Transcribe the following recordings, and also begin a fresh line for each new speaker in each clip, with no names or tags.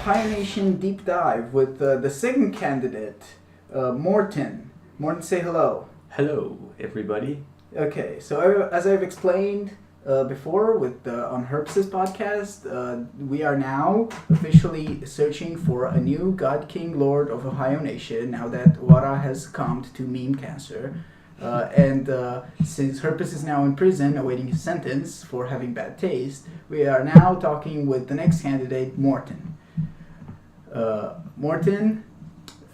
Ohaiyo Nation deep dive with the second candidate, Morten. Morten, say hello.
Hello, everybody.
Okay, so as I've explained before on Herbs' podcast, we are now officially searching for a new God King Lord of Ohaiyo Nation now that Wara has succumbed to meme cancer. And since Herpes is now in prison awaiting his sentence for having bad taste, we are now talking with the next candidate, Morten. Morten,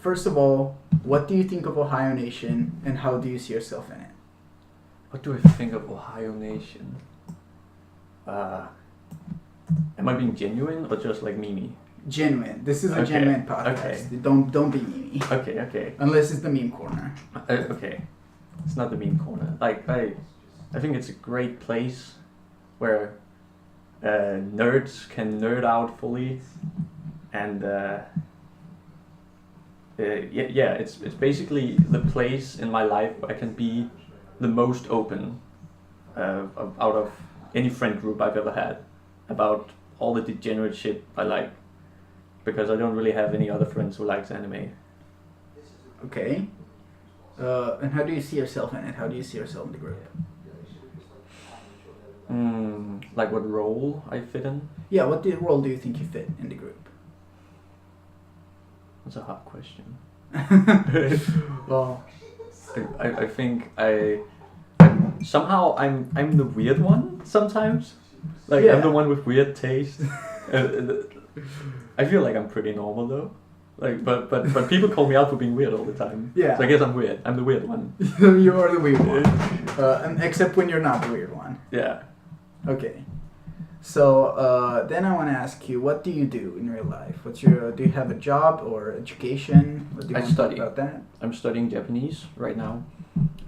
first of all, what do you think of Ohaiyo Nation and how do you see yourself in it?
What do I think of Ohaiyo Nation? Am I being genuine or just like meme?
Genuine. This is a genuine podcast.
Okay.
Don't be meme.
Okay.
Unless it's the meme corner.
Okay. It's not the meme corner. Like I think it's a great place where nerds can nerd out fully, and it's basically the place in my life where I can be the most open out of any friend group I've ever had about all the degenerate shit I like, because I don't really have any other friends who likes anime.
Okay. And how do you see yourself in it? How do you see yourself in the group?
Like what role I fit in?
Yeah, what role do you think you fit in the group?
That's a hard question.
Well,
I think somehow I'm the weird one sometimes. Like I'm the one with weird taste. I feel like I'm pretty normal though. Like, but people call me out for being weird all the time.
Yeah.
So I guess I'm weird. I'm the weird one.
You are the weird one. And except when you're not the weird one.
Yeah.
Okay. So then I want to ask you, what do you do in real life? Do you have a job or education? What do you want to talk about that?
I'm studying Japanese right now.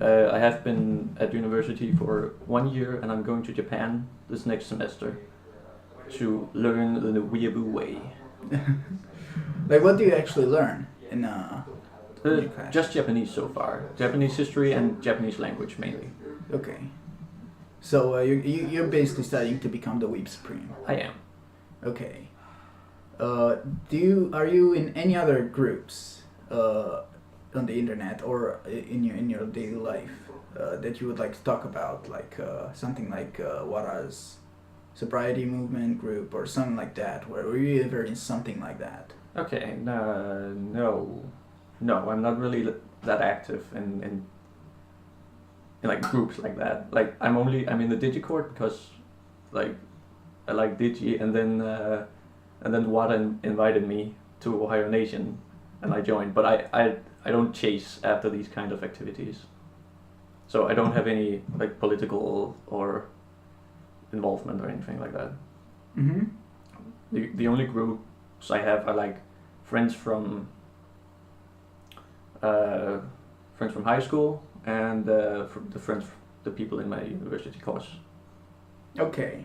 I have been at university for 1 year, and I'm going to Japan this next semester to learn the weeaboo way.
Like, what do you actually learn in your class?
Just Japanese so far. Japanese history and Japanese language mainly.
Okay. So you're basically studying to become the Weeb Supreme.
I am.
Okay. Are you in any other groups on the internet or in your daily life that you would like to talk about, like something like Wara's sobriety movement group or something like that? Were you ever in something like that?
Okay, no, I'm not really that active in like groups like that. Like I'm in the Digicord because like I like Digi, and then Wada invited me to Ohaiyo Nation, and I joined. But I don't chase after these kind of activities, so I don't have any like political or involvement or anything like that.
Mm-hmm.
The only groups I have are like friends from high school and the people in my university course.
Okay.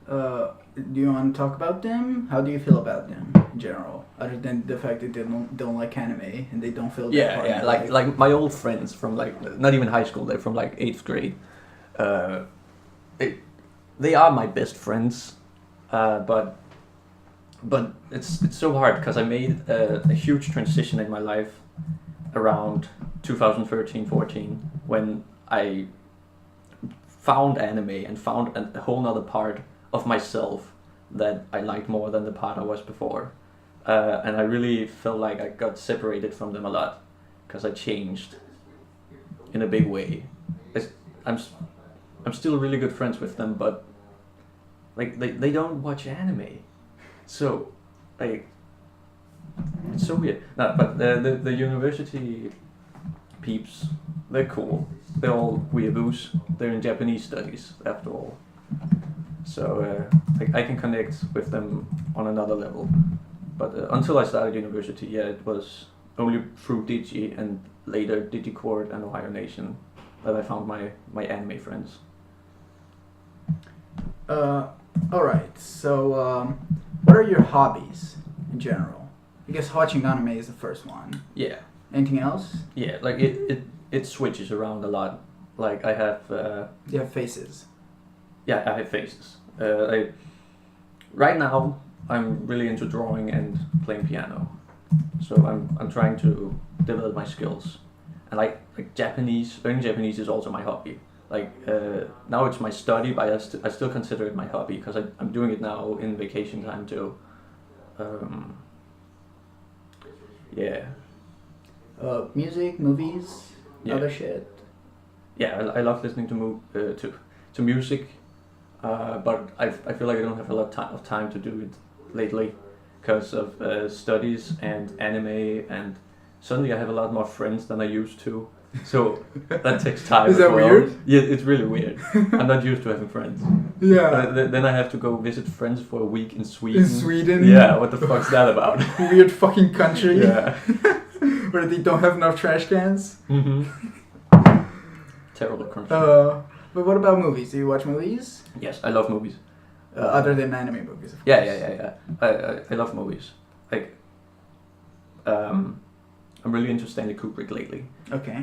Do you want to talk about them? How do you feel about them in general, other than the fact that they don't like anime and they don't feel that part of life?
Like my old friends from like not even high school, they're from like 8th grade. They are my best friends, but it's so hard because I made a huge transition in my life around 2013-14 when I found anime and found a whole other part of myself that I liked more than the part I was before, and I really felt like I got separated from them a lot because I changed in a big way. I'm still really good friends with them, but like they don't watch anime, so like it's so weird. No, but the university peeps, they're cool. They're all weeaboos. They're in Japanese studies after all, so I can connect with them on another level. But until I started university, it was only through Digi and later Digicord and Ohaiyo Nation that I found my anime friends.
Alright, so what are your hobbies in general? I guess watching anime is the first one.
Yeah.
Anything else?
Yeah, like it switches around a lot. Like I have...
you have faces.
Yeah, I have faces. Right now, I'm really into drawing and playing piano, so I'm trying to develop my skills, and like Japanese, learning Japanese is also my hobby. Like now it's my study, but I still consider it my hobby because I'm doing it now in vacation time too. Yeah.
Music, movies,
Yeah.
other shit.
Yeah, I love listening to music, but I feel like I don't have a lot of time to do it lately because of studies and anime, and suddenly I have a lot more friends than I used to. So that takes time.
Is
as
that
well.
weird?
Yeah, it's really weird. I'm not used to having friends.
Yeah.
Then I have to go visit friends for a week in Sweden.
In Sweden.
Yeah, what the fuck's that about?
Weird fucking country.
Yeah.
Where they don't have enough trash cans.
Mm-hmm. Terrible country.
But what about movies? Do you watch movies?
Yes, I love movies.
Other than anime movies, of course.
Yeah. I love movies. Like, I'm really into Stanley Kubrick lately.
Okay.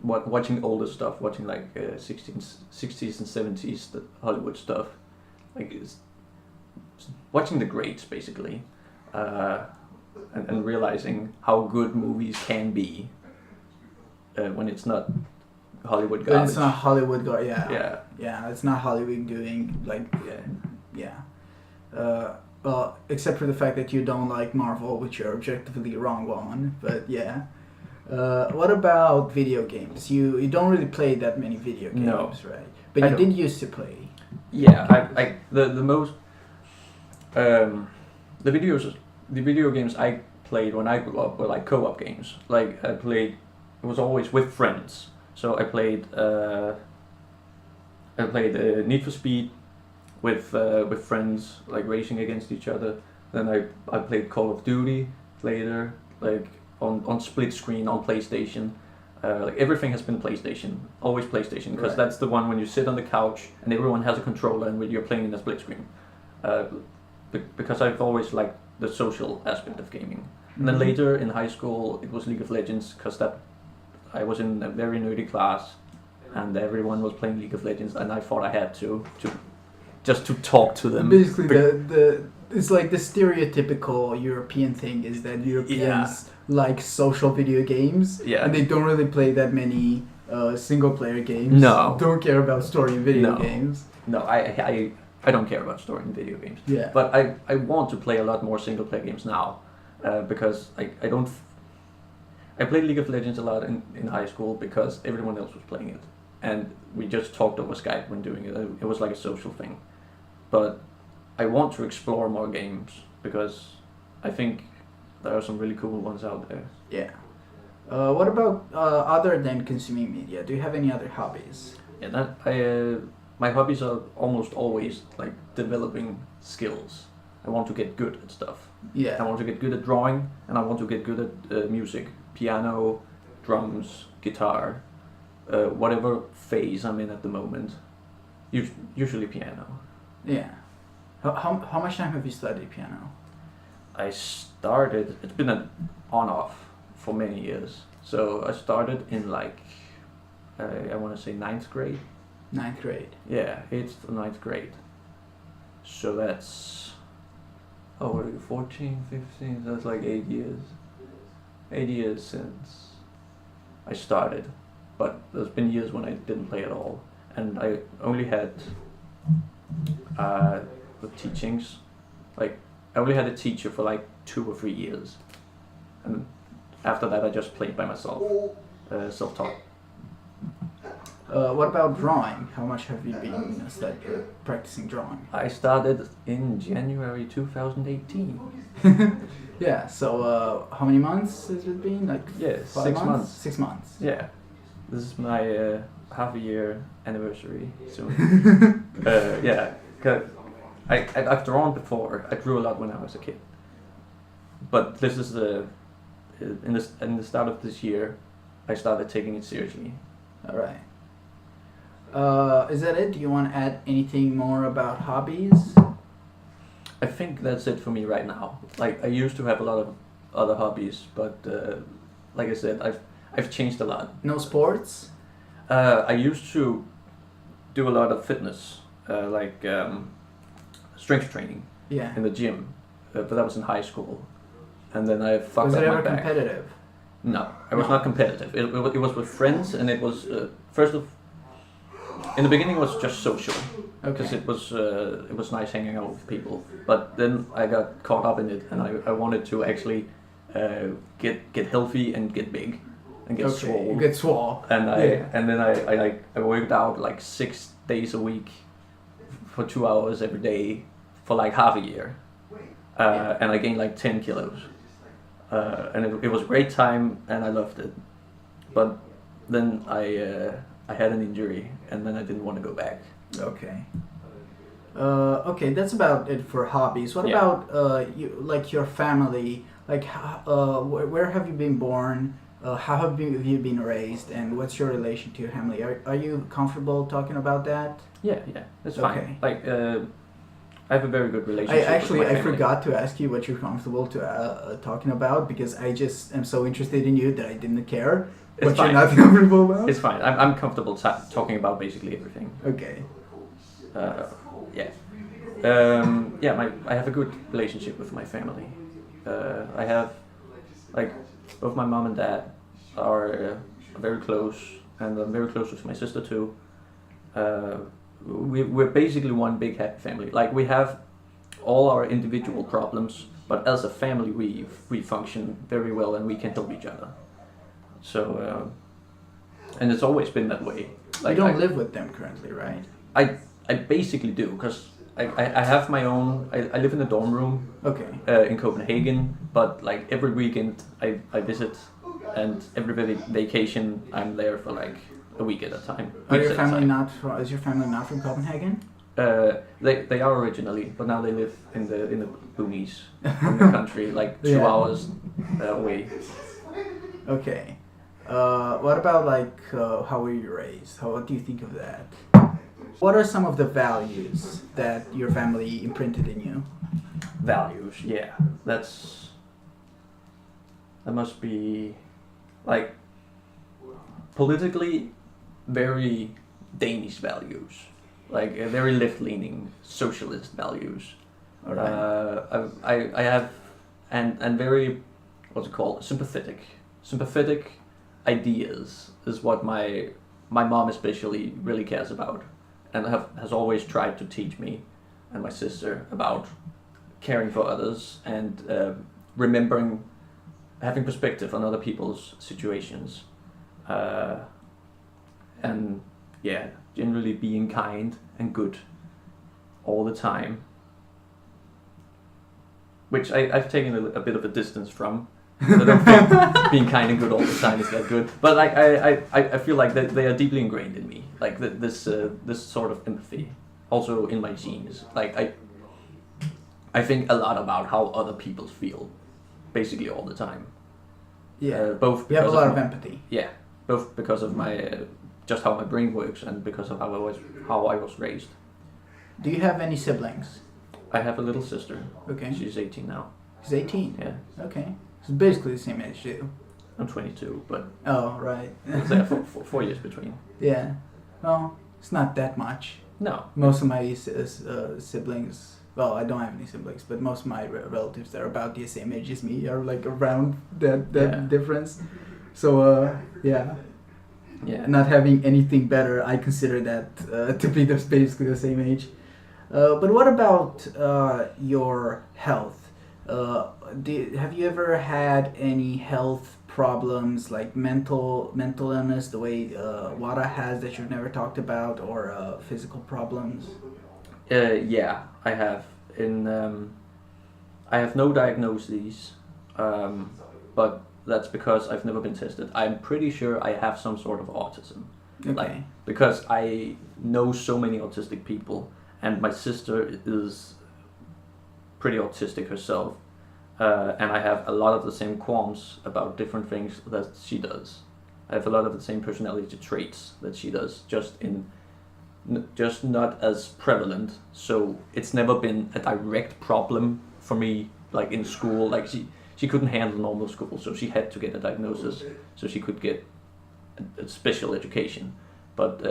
Watching older stuff, watching like 60s and 70s the Hollywood stuff, like watching the greats basically, and realizing how good movies can be when it's not Hollywood garbage.
But it's not Hollywood yeah.
Yeah.
Yeah, it's not Hollywood doing like yeah. Well, except for the fact that you don't like Marvel, which you're objectively wrong on. But yeah. What about video games? You don't really play that many video games,
No.
right? But you did used to play.
Yeah, the most the video games I played when I grew up were like co-op games. Like it was always with friends. So I played Need for Speed with friends, like racing against each other. Then I played Call of Duty later, like on split screen on PlayStation. Like everything has been PlayStation, always PlayStation, because that's the one when you sit on the couch and everyone has a controller and you're playing in a split screen. Because I've always liked the social aspect of gaming. And then later in high school it was League of Legends, because I was in a very nerdy class and everyone was playing League of Legends and I thought I had to just to talk to them.
Basically, it's like the stereotypical European thing is that Europeans like social video games, and they don't really play that many single-player games.
No,
don't care about story in video games.
No, I don't care about story in video games.
Yeah,
but I want to play a lot more single-player games now, because I don't. I played League of Legends a lot in high school because everyone else was playing it, and we just talked over Skype when doing it. It was like a social thing. But I want to explore more games because I think there are some really cool ones out there.
Yeah. What about other than consuming media? Do you have any other hobbies?
Yeah, my hobbies are almost always like developing skills. I want to get good at stuff.
Yeah.
I want to get good at drawing, and I want to get good at music, piano, drums, guitar, whatever phase I'm in at the moment. Usually piano.
Yeah. How much time have you studied piano?
I started, it's been an on-off for many years. So I started in like, I want to say 9th grade.
9th grade?
Yeah, 8th to 9th grade. So that's, what are you, 14, 15, that's like 8 years. 8 years since I started. But there's been years when I didn't play at all. And I only had the teachings, like I only had a teacher for like 2 or 3 years, and after that I just played by myself, self-taught.
What about drawing? How much have you been practicing drawing?
I started in January 2018.
Yeah, so how many months has it been? Like
6 months.
6 months.
Yeah, this is my half a year anniversary soon. Yeah, cause I've drawn before. I drew a lot when I was a kid, but this is in the start of this year, I started taking it seriously.
All right. Is that it? Do you want to add anything more about hobbies?
I think that's it for me right now. Like I used to have a lot of other hobbies, but like I said, I've changed a lot.
No sports?
I used to do a lot of fitness, like strength training
in
the gym. but that was in high school, and then I fucked
Was
up
it
my
ever
back.
competitive?
No, I was
No.
not competitive. It was with friends, and it was in the beginning it was just social because it was nice hanging out with people. But then I got caught up in it, and I wanted to actually get healthy and get big and get swole.
You get swole.
And then I worked out like 6 days a week for 2 hours every day for like half a year, and I gained like 10 kilos. And it was a great time, and I loved it. But then I had an injury, and then I didn't want to go back.
Okay. Okay, that's about it for hobbies. What
Yeah.
about your family? Like, where have you been born? How have you been raised? And what's your relation to your family? Are you comfortable talking about that?
Yeah, it's fine.
Okay.
Like I have a very good relationship.
I
with my family.
forgot to ask you what you're comfortable to talking about, because I just am so interested in you that I didn't care
It's
what
fine.
you're not comfortable about.
It's fine. I'm comfortable talking about basically everything.
Okay.
Yeah. I have a good relationship with my family. I have, like, both my mom and dad are very close, and I'm very close with my sister too. We're basically one big happy family. Like, we have all our individual problems, but as a family we function very well, and we can help each other. So, and it's always been that way.
Like, you don't live with them currently, right?
I basically do, because I have my own. I live in a dorm room.
Okay.
In Copenhagen, but like every weekend I visit, and every vacation I'm there for like a week at a time.
Is your family not from Copenhagen?
They are originally, but now they live in the boonies in the country, like 2 hours away.
Okay. What about how were you raised? What do you think of that? What are some of the values that your family imprinted in you?
Values, yeah. That must be like politically very Danish values, like very left-leaning socialist values.
All right.
I have and very, what's it called, sympathetic ideas is what my mom especially really cares about, and has always tried to teach me and my sister about caring for others and having perspective on other people's situations, and generally being kind and good all the time, which I've taken a bit of a distance from. I don't think being kind and good all the time is that good, but like I feel like they are deeply ingrained in me, like this sort of empathy, also in my genes. Like I think a lot about how other people feel, basically all the time.
Yeah.
Both
you have a lot of
my
empathy.
Yeah, both because of my just how my brain works, and because of how I was raised.
Do you have any siblings?
I have a little sister.
Okay.
She's 18 now.
She's 18?
Yeah.
Okay. It's basically the same age as you.
I'm 22, but
Oh, right.
there are 4 years between.
Yeah. Well, it's not that much.
No.
Most of my siblings, well, I don't have any siblings, but most of my relatives that are about the same age as me are like around that difference. So, yeah. Not having anything better, I consider that to be basically the same age. But what about your health? Have you ever had any health problems, like mental illness, the way Wada has, that you've never talked about, or physical problems?
Yeah, I have. I have no diagnoses, but that's because I've never been tested. I'm pretty sure I have some sort of autism.
Okay.
Like, because I know so many autistic people, and my sister is pretty autistic herself, and I have a lot of the same qualms about different things that she does. I have a lot of the same personality traits that she does, just not as prevalent. So it's never been a direct problem for me, like in school. Like she couldn't handle normal school, so she had to get a diagnosis so she could get a special education. But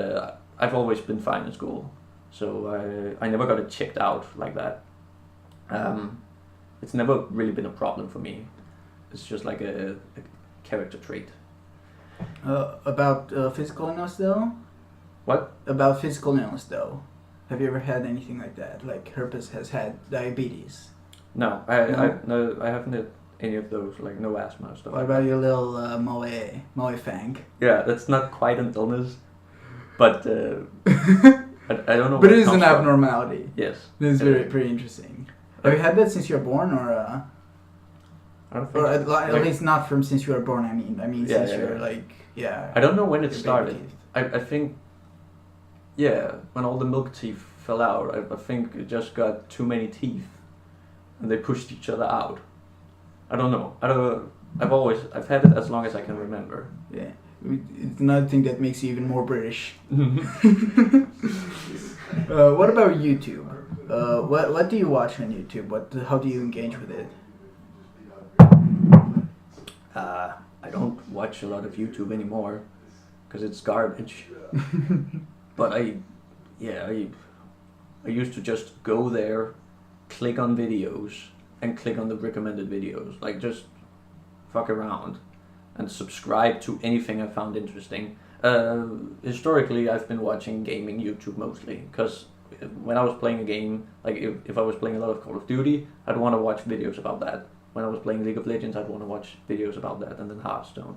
I've always been fine in school, so I never got it checked out like that. it's never really been a problem for me. It's just like a character trait.
About physical illness though?
What?
About physical illness though. Have you ever had anything like that? Like herpes has had diabetes?
No, I haven't had any of those, like no asthma or stuff.
What about your little moe fang?
Yeah, that's not quite an illness, but I don't know.
But it
where
is an
comes from.
abnormality.
Yes.
This is pretty interesting. Have you had that since you were born, or
I don't think.
or at least not from since you were born? I mean since
yeah,
you were
yeah.
like
I don't know when it
your baby
started.
teeth.
I think, yeah, when all the milk teeth fell out, I think it just got too many teeth, and they pushed each other out. I don't know. I've had it as long as I can remember.
Yeah, it's another thing that makes you even more British. What about YouTube? What do you watch on YouTube? How do you engage with it?
I don't watch a lot of YouTube anymore because it's garbage. But I used to just go there, click on videos, and click on the recommended videos. Like just fuck around and subscribe to anything I found interesting. Historically, I've been watching gaming YouTube mostly because when I was playing a game, like if I was playing a lot of Call of Duty, I'd want to watch videos about that. When I was playing League of Legends, I'd want to watch videos about that, and then Hearthstone,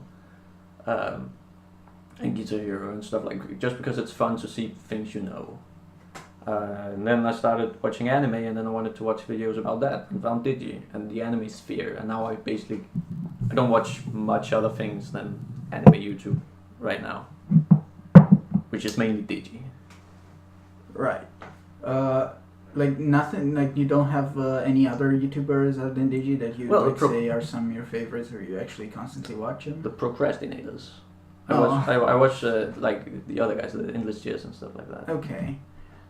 and Guitar Hero and stuff like. Just because it's fun to see things you know. And then I started watching anime, and then I wanted to watch videos about that, and found Digi and the anime sphere, and now I don't watch much other things than anime YouTube right now, which is mainly Digi.
Right. Like nothing. Like you don't have any other YouTubers other than Digi that you say are some of your favorites, or you actually constantly watch them.
The procrastinators.
Oh.
I watch like the other guys, the English Jizz and stuff like that.
Okay.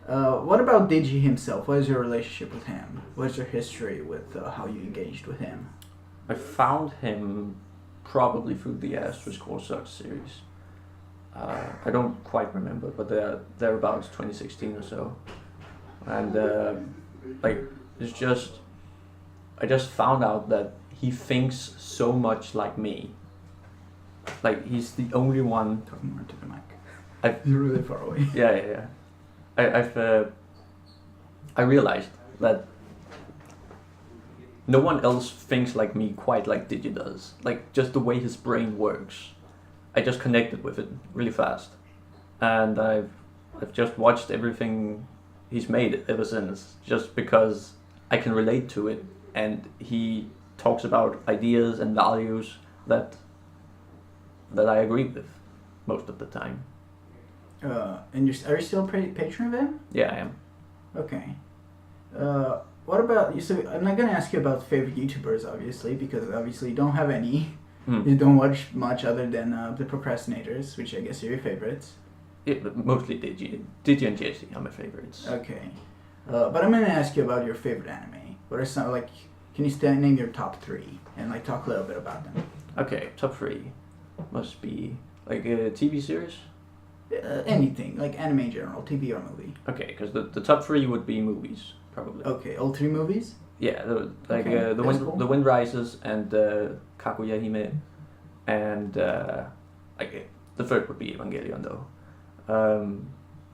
What about Digi himself? What is your relationship with him? What is your history with how you engaged with him?
I found him probably through the Asterisk Core Sucks series. I don't quite remember, but they're about 2016 or so. And like it's just, I just found out that he thinks so much like me. Like he's the only one.
Talking more to the mic. You're really far away.
Yeah. I realized that no one else thinks like me quite like Digi does. Like just the way his brain works. I just connected with it really fast, and I've just watched everything he's made ever since, just because I can relate to it, and he talks about ideas and values that I agree with most of the time.
And are you still a patron of him?
Yeah, I am.
Okay. What about you? So I'm not gonna ask you about favorite YouTubers, obviously, because obviously you don't have any. You don't watch much other than the procrastinators, which I guess are your favorites.
Yeah, but mostly Digi and Jesse are my favorites.
Okay. But I'm gonna ask you about your favorite anime. What are some, like, can you name your top 3 and like talk a little bit about them?
Okay, top 3 must be like a TV series.
Anything, like anime in general, TV or movie.
Okay, because the top 3 would be movies probably.
Okay, all 3 movies.
Yeah,
Okay, cool.
The Wind Rises and Kaguya Hime, and like the third would be Evangelion though.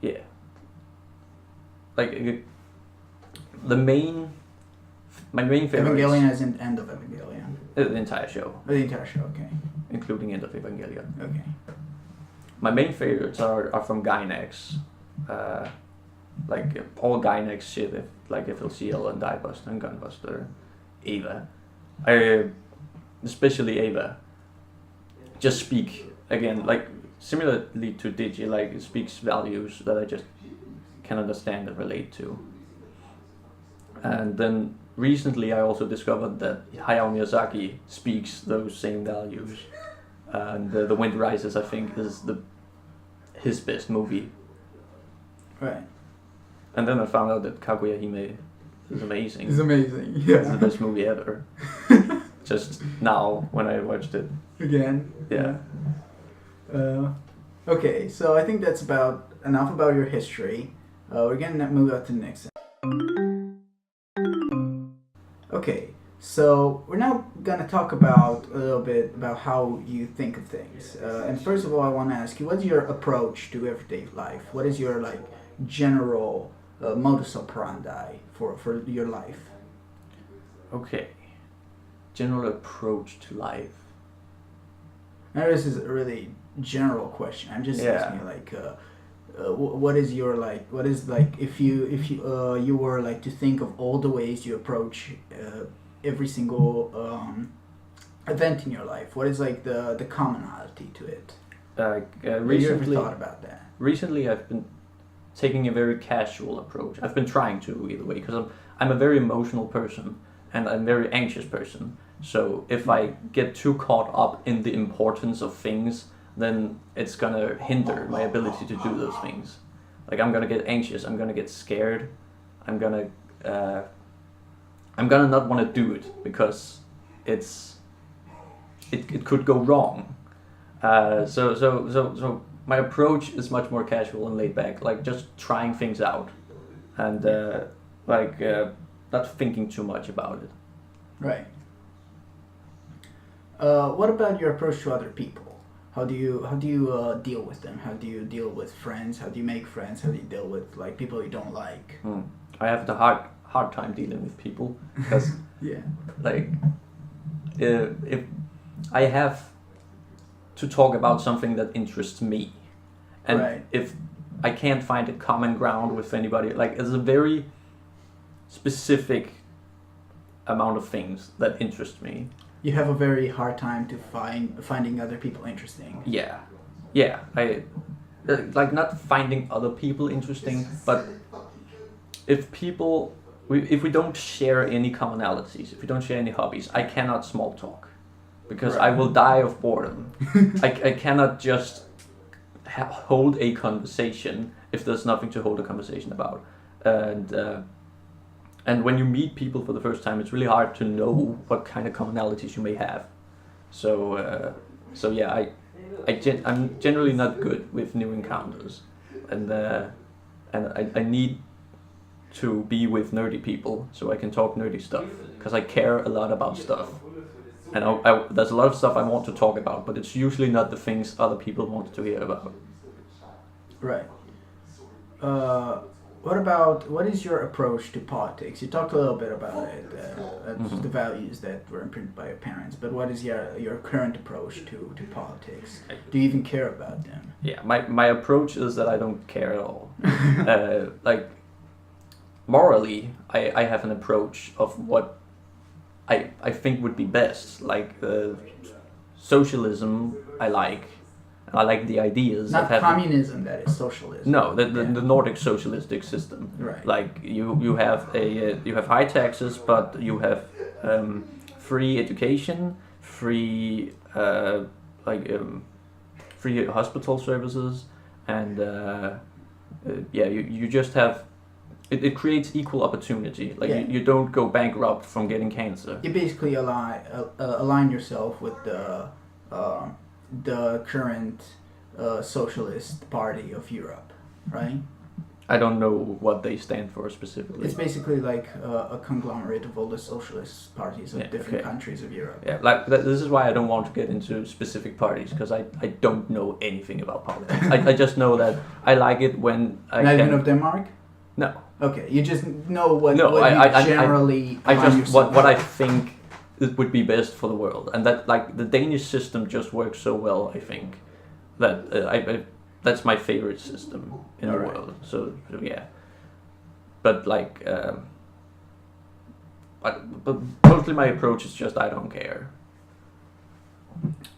Yeah. Like my main favorite.
Evangelion as in end of Evangelion.
The entire show.
Oh, the entire show, okay.
Including end of Evangelion.
Okay.
My main favorites are from Gainax. Like all Gainax shit, like FLCL and Diebuster and Gunbuster, Ava. Especially Ava. Just speak again, like similarly to Digi, like it speaks values that I just can understand and relate to. And then recently I also discovered that Hayao Miyazaki speaks those same values. And The Wind Rises, I think, is his best movie.
Right.
And then I found out that Kaguya Hime is amazing.
It's amazing, yeah.
It's the best movie ever. Just now, when I watched it.
Again?
Yeah.
Okay, so I think that's about enough about your history. We're gonna move on to the next. Okay, So we're now gonna talk about a little bit about how you think of things. And first of all, I want to ask you, what's your approach to everyday life? What is your like general modus operandi for your life?
Okay. General approach to life.
Now this is a really general question. I'm just
Yeah.
asking you like, what is your like? What is like if you were like to think of all the ways you approach every single event in your life? What is like the commonality to it? Have you ever
Recently,
thought about that?
recently I've been taking a very casual approach. I've been trying to either way because I'm a very emotional person and I'm a very anxious person. So if I get too caught up in the importance of things, then it's gonna hinder my ability to do those things. Like I'm gonna get anxious. I'm gonna get scared. I'm gonna not want to do it because it could go wrong. So my approach is much more casual and laid back, like just trying things out, and not thinking too much about it.
Right. What about your approach to other people? How do you deal with them? How do you deal with friends? How do you make friends? How do you deal with like people you don't like?
I have the hard time dealing with people because
Yeah.
like if I have to talk about something that interests me, and
Right.
if I can't find a common ground with anybody, like it's a very specific amount of things that interest me.
You have a very hard time to finding other people interesting.
Yeah. I like not finding other people interesting, but if we don't share any commonalities, if we don't share any hobbies, I cannot small talk because
Right.
I will die of boredom. I cannot just hold a conversation if there's nothing to hold a conversation about, and when you meet people for the first time, it's really hard to know what kind of commonalities you may have. So yeah, I'm generally not good with new encounters, and I need to be with nerdy people so I can talk nerdy stuff because I care a lot about stuff, and there's a lot of stuff I want to talk about, but it's usually not the things other people want to hear about.
Right. What is your approach to politics? You talked a little bit about it, the values that were imprinted by your parents, but what is your current approach to politics? Do you even care about them?
Yeah, my approach is that I don't care at all. Like, morally, I have an approach of what I think would be best. Like, socialism, I like the ideas.
Not communism, that is socialism.
No, the Nordic socialistic system.
Right.
Like you have high taxes, but you have free education, free free hospital services, and you just have. It creates equal opportunity. Like you don't go bankrupt from getting cancer.
You basically align yourself with the current socialist party of Europe, right?
I don't know what they stand for specifically.
It's basically like a conglomerate of all the socialist parties of different countries of Europe.
Yeah, like this is why I don't want to get into specific parties because I don't know anything about politics. I just know that I like it when I
Not even of Denmark?
No.
Okay, you just know what
I
generally
I just
yourself
what I think it would be best for the world, and that like the Danish system just works so well. I think that that's my favorite system in the world. So yeah, but like, but mostly my approach is just I don't care.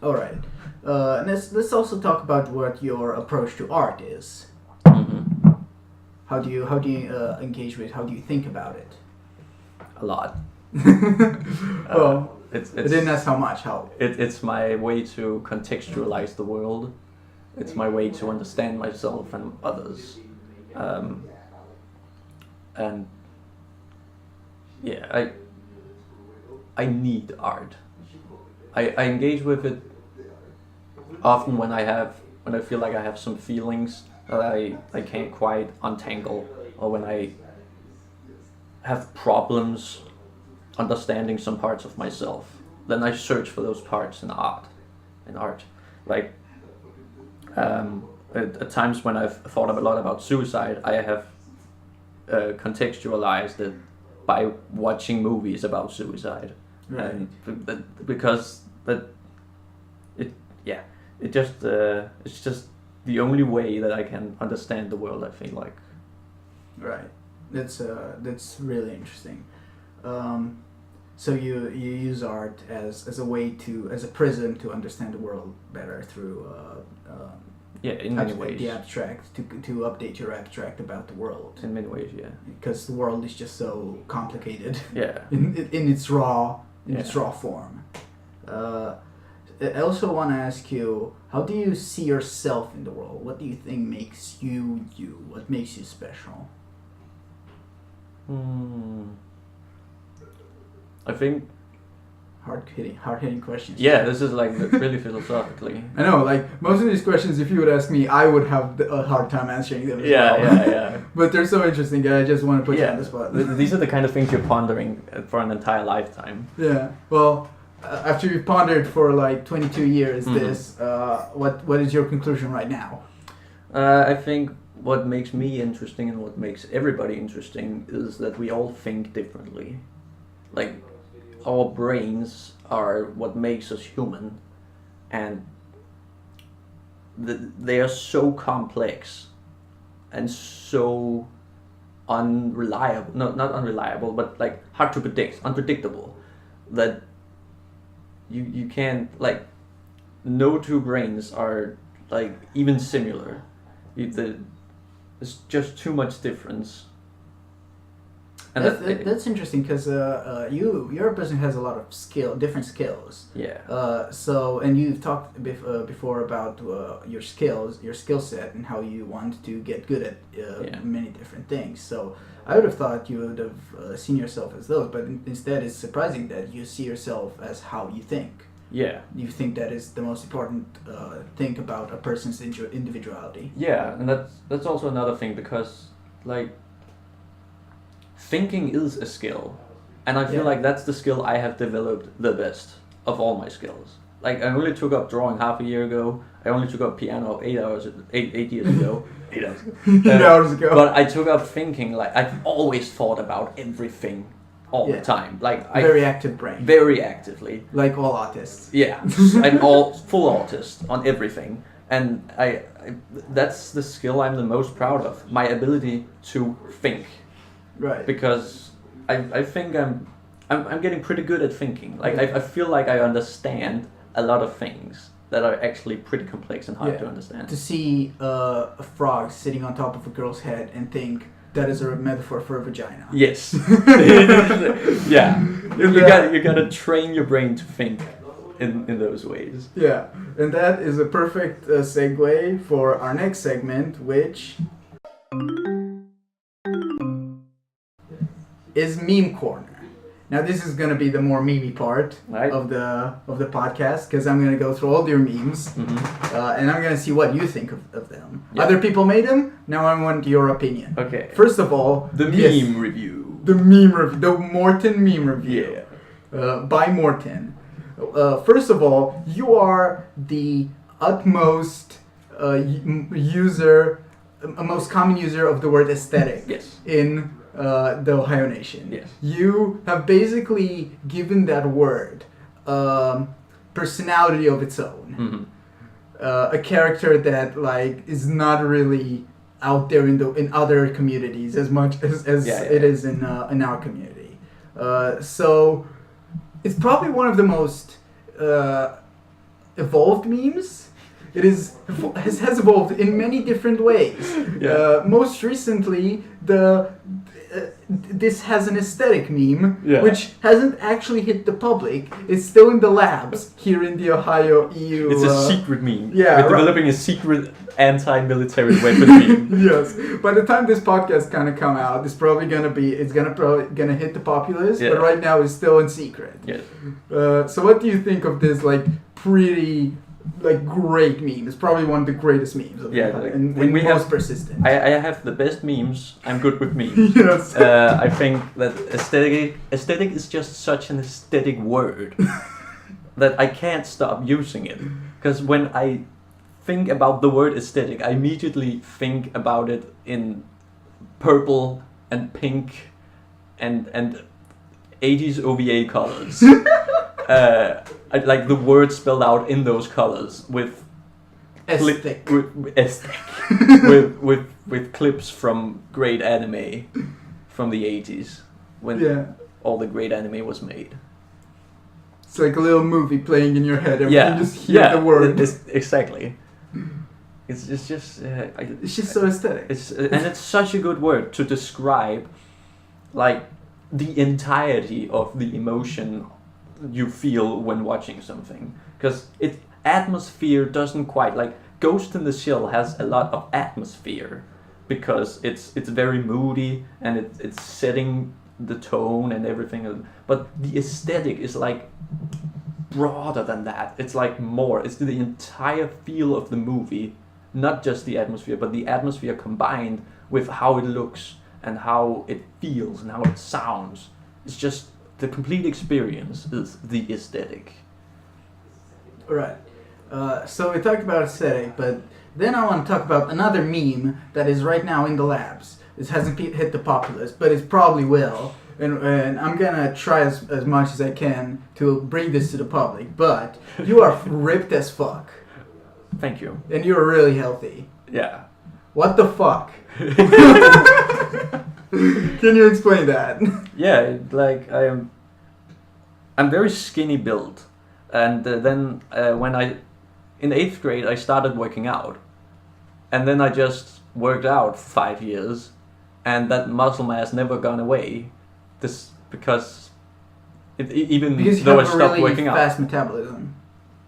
All right, let's also talk about what your approach to art is.
Mm-hmm.
How do you engage with? How do you think about it?
A lot.
Well,
it's
then that's how much. How?
It's my way to contextualize the world. It's my way to understand myself and others. And yeah, I need art. I engage with it often when I feel like I have some feelings that I can't quite untangle, or when I have problems understanding some parts of myself, then I search for those parts in art. Like at times when I've thought a lot about suicide, I have contextualized it by watching movies about suicide,
Right.
and because it's just the only way that I can understand the world, I feel like.
Right. That's really interesting. So you use art as a way as a prism to understand the world better through
In many ways.
the abstract to update your abstract about the world.
In many ways, yeah.
Because the world is just so complicated.
Yeah.
in its raw form. I also want to ask you, how do you see yourself in the world? What do you think makes you you? What makes you special?
I think.
Hard-hitting questions.
Yeah, this is like really philosophically.
I know, like most of these questions, if you would ask me, I would have a hard time answering them as well.
Yeah.
But they're so interesting that I just want to put you on the spot.
These are the kind of things you're pondering for an entire lifetime.
Yeah. Well, after you've pondered for like 22 years, what is your conclusion right now?
I think what makes me interesting and what makes everybody interesting is that we all think differently. Like, our brains are what makes us human, and they are so complex and so unreliable, not unreliable, but like hard to predict, unpredictable, that you can't, like, no two brains are like even similar. There's just too much difference. And
that's interesting because you're a person who has a lot of different skills.
Yeah.
So, and you've talked before about your skill set, and how you want to get good at many different things. So, I would have thought you would have seen yourself as those, but instead, it's surprising that you see yourself as how you think.
Yeah.
You think that is the most important thing about a person's individuality.
Yeah, and that's also another thing, because like, thinking is a skill, and I feel like that's the skill I have developed the best of all my skills. Like, I only took up drawing half a year ago. I only took up piano 8 years ago. 8 hours ago.
8 hours ago.
But I took up thinking. Like, I've always thought about everything all the time. Like,
very active brain.
Very actively.
Like all autists.
Yeah, I'm all full autist on everything, and I that's the skill I'm the most proud of. My ability to think.
Right.
Because I think I'm getting pretty good at thinking. Like, I feel like I understand a lot of things that are actually pretty complex and hard to understand.
To see a frog sitting on top of a girl's head and think that is a metaphor for a vagina.
Yes. Yeah. You gotta train your brain to think in those ways.
Yeah, and that is a perfect segue for our next segment, which is Meme Corner. Now this is gonna be the more memey part of the podcast, because I'm gonna go through all your memes, and I'm gonna see what you think of them. Yeah. Other people made them. Now I want your opinion.
Okay.
First of all,
the meme review.
The meme review. The Morten meme review. Yeah. By Morten. First of all, you are the utmost most common user of the word aesthetic.
Yes.
In the Ohaiyo Nation.
Yes.
You have basically given that word personality of its own. A character that like is not really out there in other communities as much as it is in our community. So it's probably one of the most evolved memes. It has evolved in many different ways. Yeah. Most recently, this has an aesthetic meme, which hasn't actually hit the public. It's still in the labs here in the Ohio EU.
It's a secret meme.
Yeah,
we're developing a secret anti-military weapon meme.
Yes. By the time this podcast kind of come out, it's probably gonna hit the populace. Yeah. But right now, it's still in secret.
Yes.
So what do you think of this like pretty like great meme. It's probably one of the greatest memes of and
we
most
have,
persistent.
I have the best memes. I'm good with memes.
Yes.
I think that aesthetic is just such an aesthetic word that I can't stop using it. Because when I think about the word aesthetic, I immediately think about it in purple and pink and 80s OVA colors. I like the word spelled out in those colors with
Aesthetic.
with clips from great anime from the 80s when all the great anime was made.
It's like a little movie playing in your head. You just hear the word.
Exactly. It's just
it's just so aesthetic.
And it's such a good word to describe like the entirety of the emotion you feel when watching something, because atmosphere doesn't quite, like Ghost in the Shell has a lot of atmosphere because it's very moody and it's setting the tone and everything, but the aesthetic is like broader than that. It's like more, it's the entire feel of the movie, not just the atmosphere, but the atmosphere combined with how it looks and how it feels and how it sounds. It's just the complete experience is the aesthetic.
Right. So we talked about aesthetic, but then I want to talk about another meme that is right now in the labs. It hasn't hit the populace, but it probably will. And I'm gonna try as much as I can to bring this to the public. But you are ripped as fuck.
Thank you.
And you're really healthy.
Yeah.
What the fuck? Can you explain that?
Yeah, like I'm very skinny built, and then when in 8th grade I started working out, and then I just worked out 5 years, and that muscle mass never gone away. Because though I stopped working out.
Fast metabolism.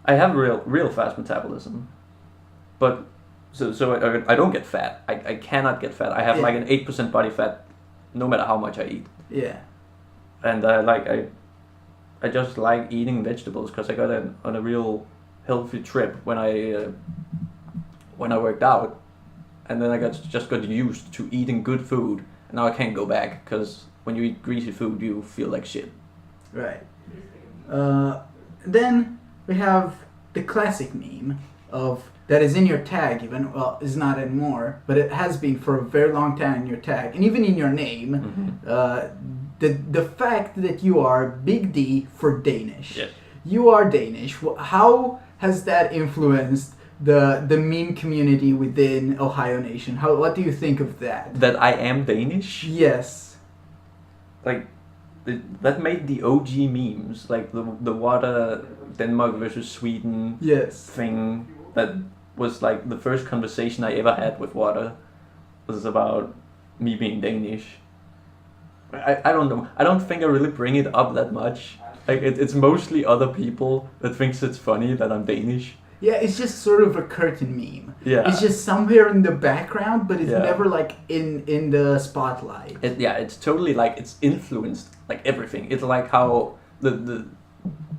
I have real fast metabolism, but so I don't get fat. I cannot get fat. I have like an 8% body fat, no matter how much I eat.
Yeah.
And I just like eating vegetables because I got on a real healthy trip when I worked out, and then I just got used to eating good food. And now I can't go back because when you eat greasy food, you feel like shit.
Right. Then we have the classic meme of that is in your tag even. Well, it's not anymore, but it has been for a very long time in your tag and even in your name. Mm-hmm. The fact that you are Big D for Danish.
Yes.
You are Danish. How has that influenced the meme community within Ohaiyo Nation? What do you think of that?
That I am Danish?
Yes.
Like, that made the OG memes, like the water Denmark versus Sweden thing. That was like the first conversation I ever had with water was about me being Danish. I don't know. I don't think I really bring it up that much. Like it's mostly other people that thinks it's funny that I'm Danish.
Yeah, it's just sort of a curtain meme.
Yeah.
It's just somewhere in the background, but it's never like in the spotlight.
It's totally like it's influenced like everything. It's like how the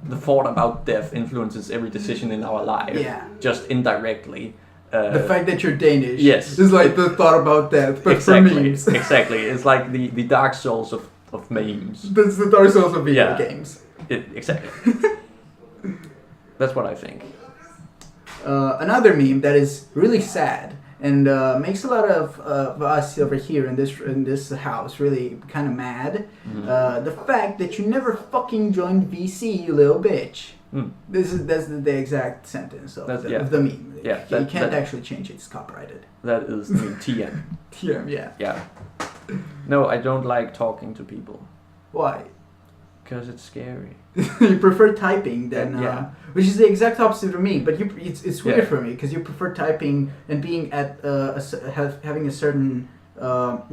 thought about death influences every decision in our life.
Yeah.
Just indirectly.
The fact that you're Danish.
Yes.
Is like the thought about death, but for memes.
Exactly. It's like the Dark Souls of memes.
That's the Dark Souls of video games.
Exactly. That's what I think.
Another meme that is really sad and makes a lot of us over here in this house really kind of mad. Mm-hmm. The fact that you never fucking joined VC, you little bitch. Mm. That's the exact sentence of the meme.
Yeah,
you can't actually change it; it's copyrighted.
That is the TM.
TM, yeah.
Yeah. No, I don't like talking to people.
Why?
Because it's scary.
You prefer typing than, which is the exact opposite of me. But it's weird for me because you prefer typing and being at having a certain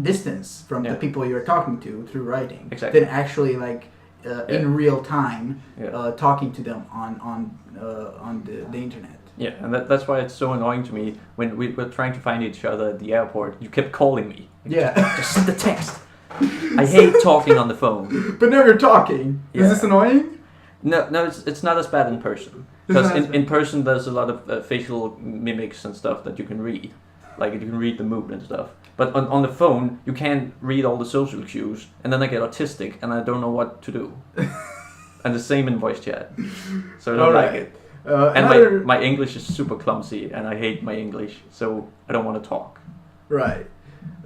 distance from the people you're talking to through writing, than actually like in real time talking to them on the internet.
Yeah, and that's why it's so annoying to me when we were trying to find each other at the airport. You kept calling me. Just send the text. I hate talking on the phone.
But now you're talking. Is this annoying?
No, it's not as bad in person. Because in person there's a lot of facial mimics and stuff that you can read. Like you can read the mood and stuff. But on the phone, you can't read all the social cues, and then I get autistic, and I don't know what to do. And the same in voice chat. So I don't like it. And my English is super clumsy, and I hate my English, so I don't want to talk.
Right.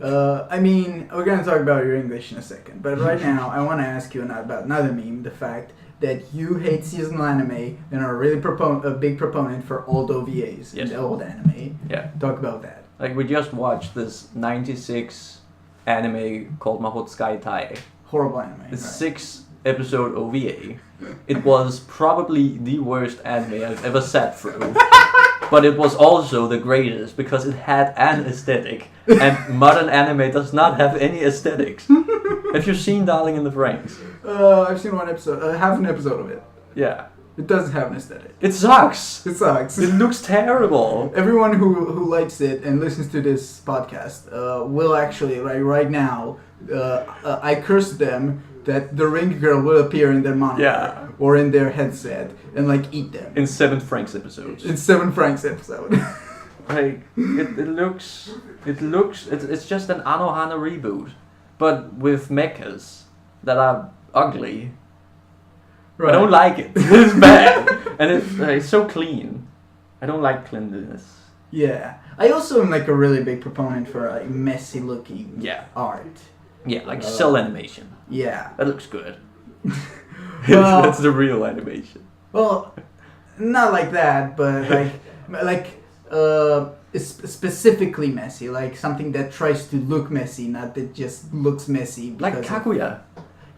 I mean, we're going to talk about your English in a second, but right now I want to ask you about another meme, the fact that you hate seasonal anime and are really a big proponent for old OVAs and old anime.
Yeah.
Talk about that.
Like, we just watched this 96 anime called Mahou Sky Tai.
Horrible anime.
It's 6-episode OVA. It was probably the worst anime I've ever sat through. But it was also the greatest because it had an aesthetic. And modern anime does not have any aesthetics. Have you seen Darling in the Franxx?
I've seen one episode, half an episode of it.
Yeah.
It doesn't have an aesthetic.
It sucks.
It sucks.
It looks terrible.
Everyone who likes it and listens to this podcast will actually, right now, I curse them that the ring girl will appear in their monitor or in their headset and like eat them.
In 7 Franxx episodes.
In 7 Franxx episode.
Like, it's just an Anohana reboot, but with mechas that are ugly. Right. I don't like it. It's bad. And it's so clean. I don't like cleanliness.
Yeah. I also am like a really big proponent for like messy looking art.
Yeah, like cell animation.
Yeah.
That looks good.
Well,
that's the real animation.
Well, not like that, but specifically messy, like something that tries to look messy, not that just looks messy.
Like Kaguya.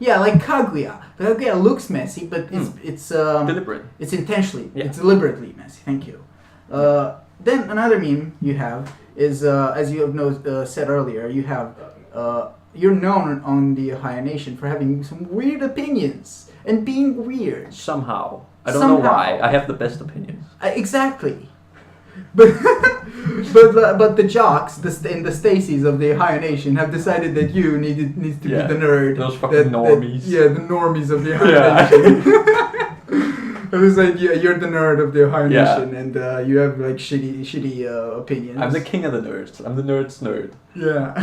Yeah, like Kaguya. Kaguya looks messy, but it's
deliberate.
It's intentionally. Yeah. It's deliberately messy. Thank you. Then another meme you have is, as you have said earlier, you have you're known on the Ohaiyo Nation for having some weird opinions and being weird.
Somehow. I don't know why. I have the best opinions.
Exactly. But the jocks in the Stacys of the Ohaiyo Nation have decided that you needs to be the nerd.
Those fucking normies.
The normies of the Ohaiyo Nation. It was like you're the nerd of the Ohaiyo Nation, and you have like shitty opinions.
I'm the king of the nerds. I'm the nerd's nerd.
Yeah.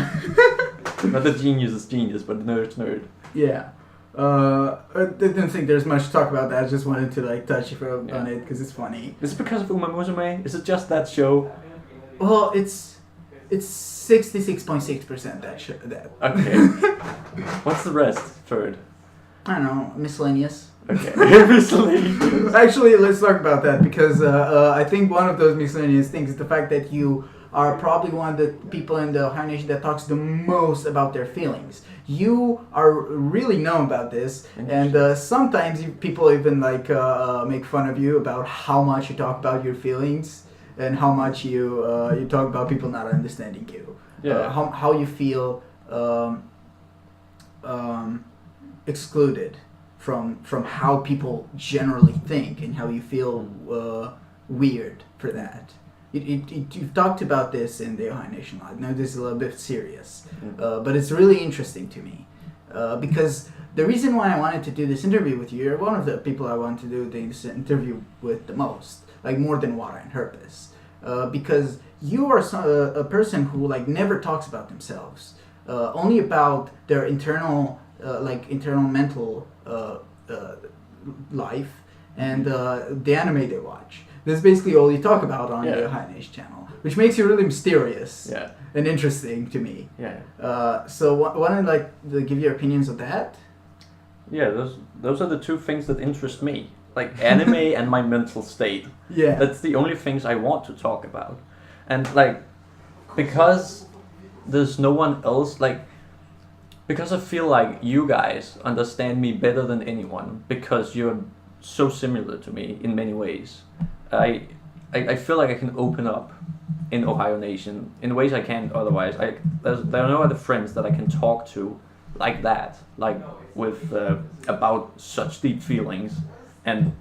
Not the genius's genius, but the nerd's nerd.
Yeah. I didn't think there's much to talk about that. I just wanted to like touch on it because it's funny.
Is it because of Uma Musume? Is it just that show?
Well, it's 66.6% that.
Okay. What's the rest? Third.
I don't know. Miscellaneous.
Okay. Miscellaneous.
Actually, let's talk about that because I think one of those miscellaneous things is the fact that you are probably one of the people in the Ohaiyo Nation that talks the most about their feelings. You are really known about this, and sometimes people even like make fun of you about how much you talk about your feelings and how much you talk about people not understanding you.
Yeah.
How you feel excluded from how people generally think and how you feel weird for that. You've talked about this in the Ohaiyo Nation a lot. Now this is a little bit serious, but it's really interesting to me because the reason why I wanted to do this interview with you, you're one of the people I want to do this interview with the most, like more than Wara and Herpes, because you are a person who like never talks about themselves, only about their internal mental life and the anime they watch. That's basically all you talk about on the Ohaiyo Nation channel, which makes you really mysterious and interesting to me.
Yeah.
So why don't I give your opinions on that?
Yeah, those are the two things that interest me, like anime and my mental state.
Yeah.
That's the only things I want to talk about, and like because there's no one else because I feel like you guys understand me better than anyone because you're so similar to me in many ways. I feel like I can open up in Ohaiyo Nation in ways I can't otherwise. There are no other friends that I can talk to like that, like with about such deep feelings and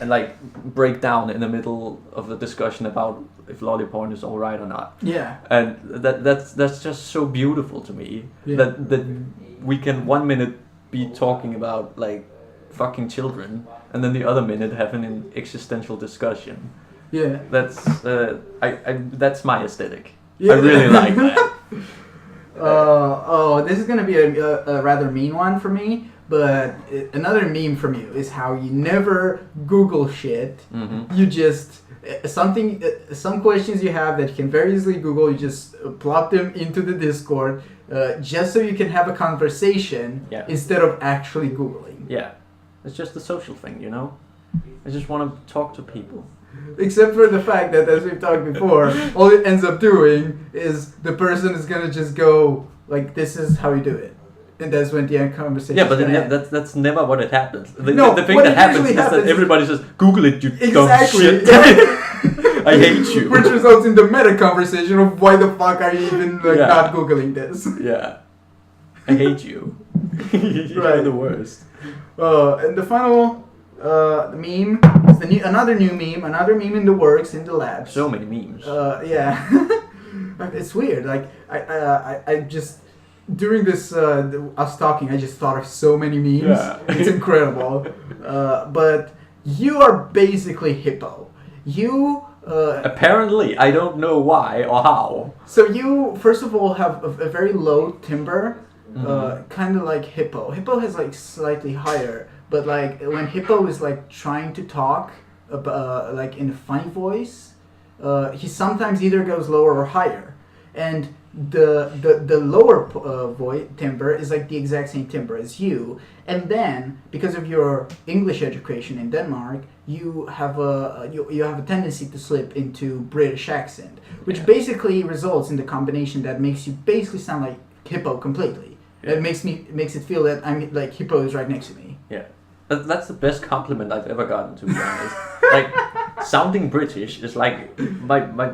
like break down in the middle of the discussion about if lolly porn is alright or not.
Yeah.
And that's just so beautiful to me that we can 1 minute be talking about like fucking children and then the other minute have an existential discussion.
Yeah.
That's that's my aesthetic.
Yeah.
I really like that.
This is gonna be a rather mean one for me, but another meme from you is how you never Google shit.
Mm-hmm.
You just some questions you have that you can very easily Google. You just plop them into the Discord, just so you can have a conversation instead of actually Googling.
Yeah, it's just a social thing, you know. I just want to talk to people.
Except for the fact that, as we've talked before, all it ends up doing is the person is gonna just go like, "This is how you do it," and that's when the end conversation.
Yeah, but that's never what it happens. The thing
what
that happens is
happens
that everybody says, "Google it, you dumb
exactly.
shit." I hate you.
Which results in the meta conversation of why the fuck are you even not Googling this?
Yeah, I hate you. You're the worst.
And the final meme is another meme in the works, in the labs.
So many memes.
Yeah. It's weird. Like I just during this us talking, I just thought of so many memes.
Yeah.
It's incredible. But you are basically hippo. You.
Apparently, I don't know why or how.
So you first of all have a very low timbre, kind of like hippo. Hippo has like slightly higher. But like when hippo is like trying to talk, like in a funny voice, he sometimes either goes lower or higher, and the lower voice timbre is like the exact same timbre as you. And then because of your English education in Denmark, you have a tendency to slip into British accent, which basically results in the combination that makes you basically sound like hippo completely. Yeah. It makes it feel that I'm like hippo is right next to me.
Yeah. That's the best compliment I've ever gotten, to be honest. Like, sounding British is like my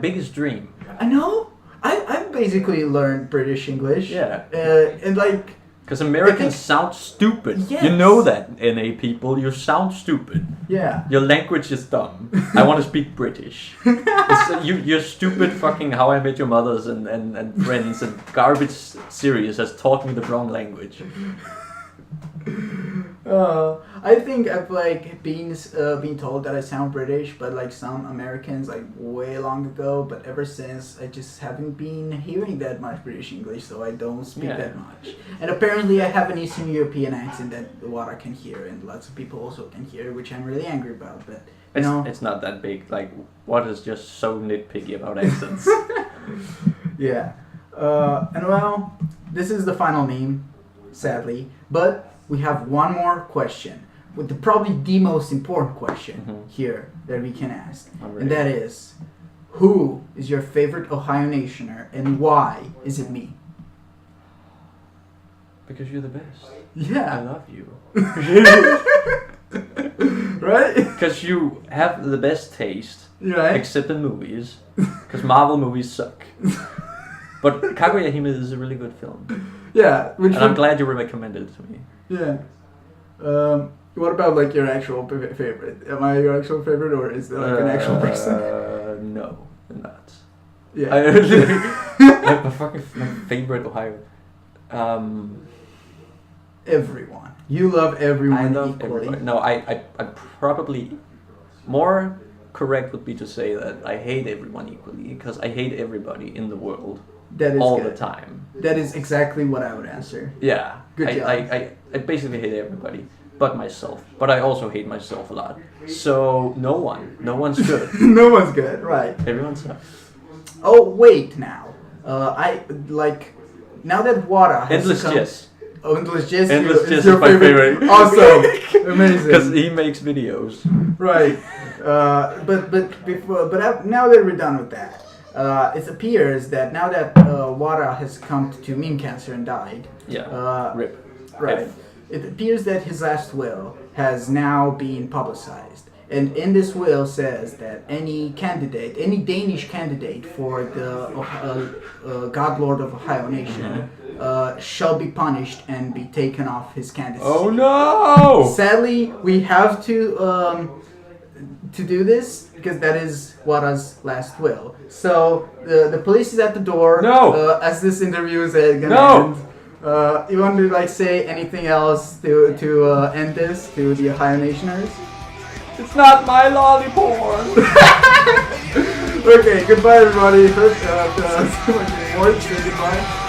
biggest dream.
I know. I've basically learned British English.
Yeah.
And like...
Because Americans sound stupid.
Yes.
You know that, NA people. You sound stupid.
Yeah.
Your language is dumb. I want to speak British. Your stupid fucking How I Met Your Mothers and Friends and garbage series has taught me the wrong language.
I think I've like been told that I sound British, but like some Americans like way long ago. But ever since, I just haven't been hearing that much British English, so I don't speak that much. And apparently, I have an Eastern European accent that what I can hear, and lots of people also can hear, which I'm really angry about. But
it's not that big. Like, what is just so nitpicky about accents?
Yeah, and well, this is the final meme, sadly, but. We have one more question, with probably the most important question here that we can ask, and that is, who is your favorite Ohio Nationer, and why is it me?
Because you're the best.
Yeah.
I love you.
Right?
Because you have the best taste,
right?
Except in movies, because Marvel movies suck. But Kaguya-hime is a really good film.
Yeah.
And I'm glad you recommended it to me.
Yeah. What about like your actual favorite? Am I your actual favorite, or is there like an actual person?
No, not.
Yeah.
My favorite Ohio.
Everyone. You love everyone
I love
equally.
everybody. No, I probably more correct would be to say that I hate everyone equally, because I hate everybody in the world.
That is
all
good.
The time.
That is exactly what I would answer.
Yeah.
Good job.
I basically hate everybody but myself. But I also hate myself a lot. So no one's good.
No one's good, right.
Everyone sucks.
Oh wait now. Now that Wada has
Endless Jess.
Oh, Endless Jess
is your my favorite.
Awesome. Amazing.
Because he makes videos.
Right. Now that we're done with that. It appears that now that Wada has come to meme cancer and died.
Yeah. Rip.
Right. It appears that his last will has now been publicized. And in this will says that any Danish candidate for the God Lord of Ohio Nation shall be punished and be taken off his candidacy.
Oh no!
Sadly, we have to do this because that is Wada's last will. So the police is at the door.
No!
As this interview is gonna
no!
end. You want to like say anything else to end this to the Ohio Nationers?
It's not my lollipop.
Okay, goodbye everybody. Morten, say goodbye.